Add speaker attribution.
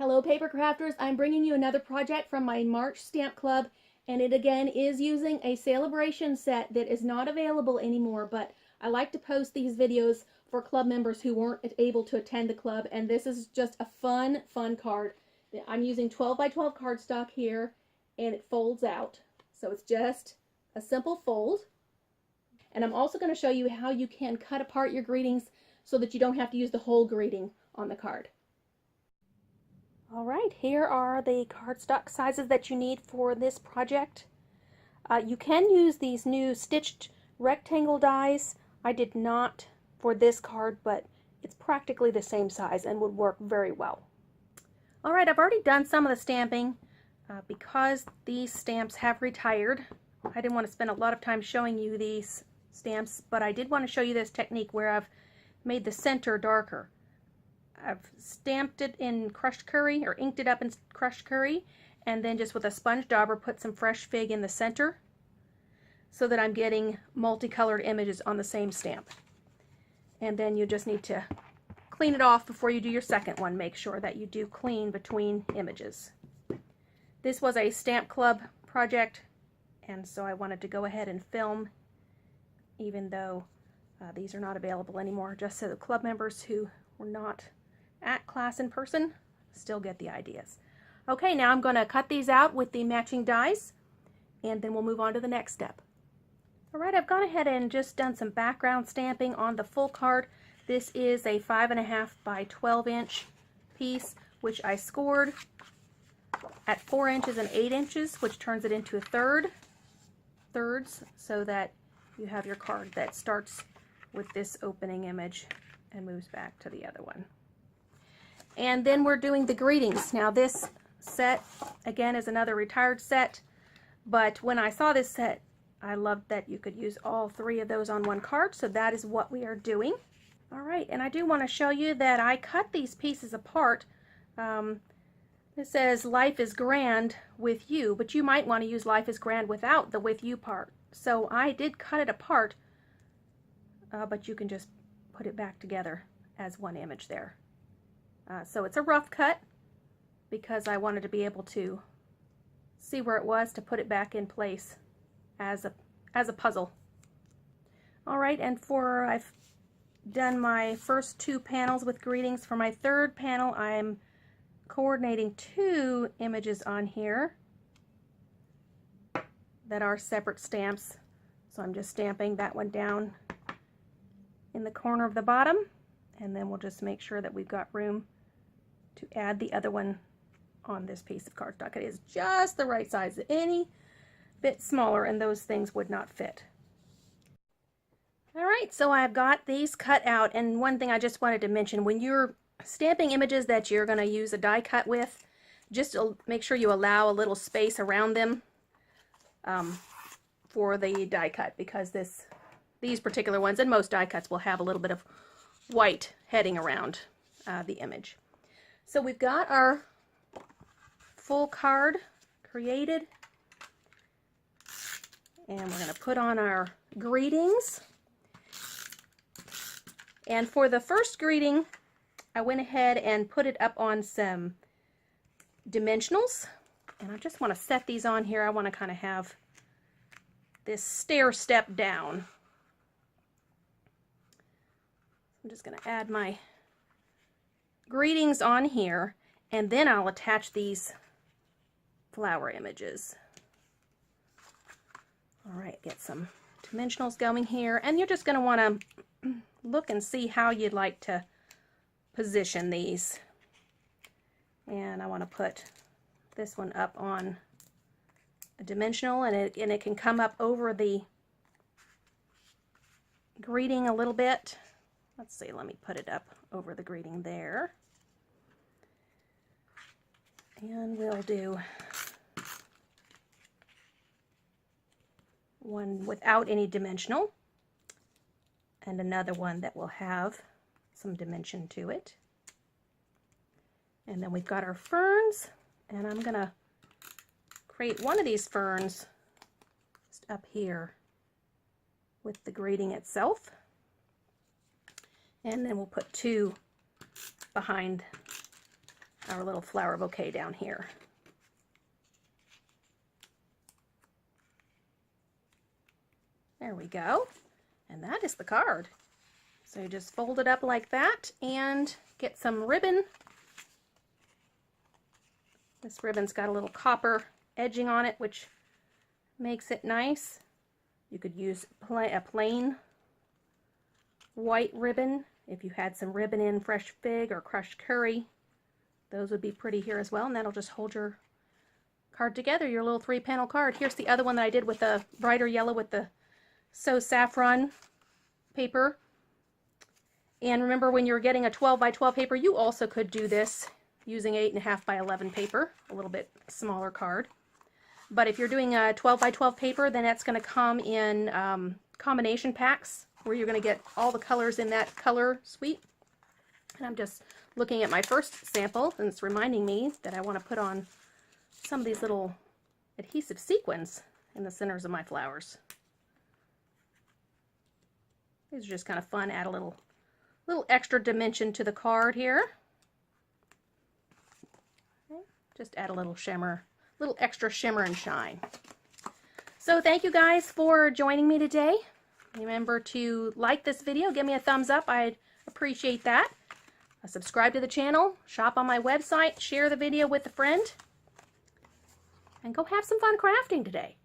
Speaker 1: Hello paper crafters, I'm bringing you another project from my March stamp club, and it again is using a Sale-a-bration set that is not available anymore, but I like to post these videos for club members who weren't able to attend the club, and this is just a fun card. I'm using 12 by 12 cardstock here, and it folds out, so it's just a simple fold. And I'm also going to show you how you can cut apart your greetings so that you don't have to use the whole greeting on the card. Alright, here are the cardstock sizes that you need for this project. You can use these new stitched rectangle dies. I did not for this card, but it's practically the same size and would work very well. Alright, I've already done some of the stamping because these stamps have retired. I didn't want to spend a lot of time showing you these stamps, but I did want to show you this technique where I've made the center darker. I've stamped it in crushed curry, or inked it up in crushed curry, and then just with a sponge dauber put some fresh fig in the center so that I'm getting multicolored images on the same stamp. And then you just need to clean it off before you do your second one. Make sure that you do clean between images. This was a stamp club project, and so I wanted to go ahead and film even though these are not available anymore, just so the club members who were not at class in person still get the ideas. Okay, now I'm going to cut these out with the matching dies, and then we'll move on to the next step. Alright, I've gone ahead and just done some background stamping on the full card. This is a 5.5 by 12 inch piece, which I scored at 4 inches and 8 inches, which turns it into thirds, so that you have your card that starts with this opening image and moves back to the other one. And then we're doing the greetings. Now this set, again, is another retired set, but when I saw this set, I loved that you could use all three of those on one card, so that is what we are doing. Alright, and I do want to show you that I cut these pieces apart. It says life is grand with you, but you might want to use life is grand without the with you part. So I did cut it apart, but you can just put it back together as one image there. So it's a rough cut because I wanted to be able to see where it was to put it back in place as a puzzle. Alright, and I've done my first two panels with greetings. For my third panel, I'm coordinating two images on here that are separate stamps. So I'm just stamping that one down in the corner of the bottom, and then we'll just make sure that we've got room to add the other one on this piece of cardstock. It is just the right size. Any bit smaller and those things would not fit. Alright, so I've got these cut out, and one thing I just wanted to mention, when you're stamping images that you're going to use a die cut with, just make sure you allow a little space around them for the die cut, because these particular ones, and most die cuts, will have a little bit of white heading around the image. So we've got our full card created, and we're going to put on our greetings. And for the first greeting, I went ahead and put it up on some dimensionals, and I just want to set these on here. I want to kind of have this stair step down. I'm just going to add my greetings on here, and then I'll attach these flower images. Alright, get some dimensionals going here, and you're just going to want to look and see how you'd like to position these. And I want to put this one up on a dimensional, and it can come up over the greeting a little bit. Let's see, let me put it up over the greeting there. And we'll do one without any dimensional, and another one that will have some dimension to it. And then we've got our ferns, and I'm going to create one of these ferns just up here with the greeting itself. And then we'll put two behind our little flower bouquet down here. There we go. And that is the card. So you just fold it up like that and get some ribbon. This ribbon's got a little copper edging on it, which makes it nice. You could use a plain white ribbon. If you had some ribbon in fresh fig or crushed curry, those would be pretty here as well, and that'll just hold your card together, your little 3-panel card. Here's the other one that I did with the brighter yellow with the So Saffron paper. And remember, when you're getting a 12 by 12 paper, you also could do this using 8.5 by 11 paper, a little bit smaller card. But if you're doing a 12 by 12 paper, then that's going to come in combination packs where you're going to get all the colors in that color suite. And I'm just looking at my first sample, and it's reminding me that I want to put on some of these little adhesive sequins in the centers of my flowers. These are just kind of fun, add a little extra dimension to the card here. Okay. Just add a little shimmer, little extra shimmer and shine. So thank you guys for joining me today. Remember to like this video, give me a thumbs up, I'd appreciate that. Subscribe to the channel, shop on my website, share the video with a friend, and go have some fun crafting today.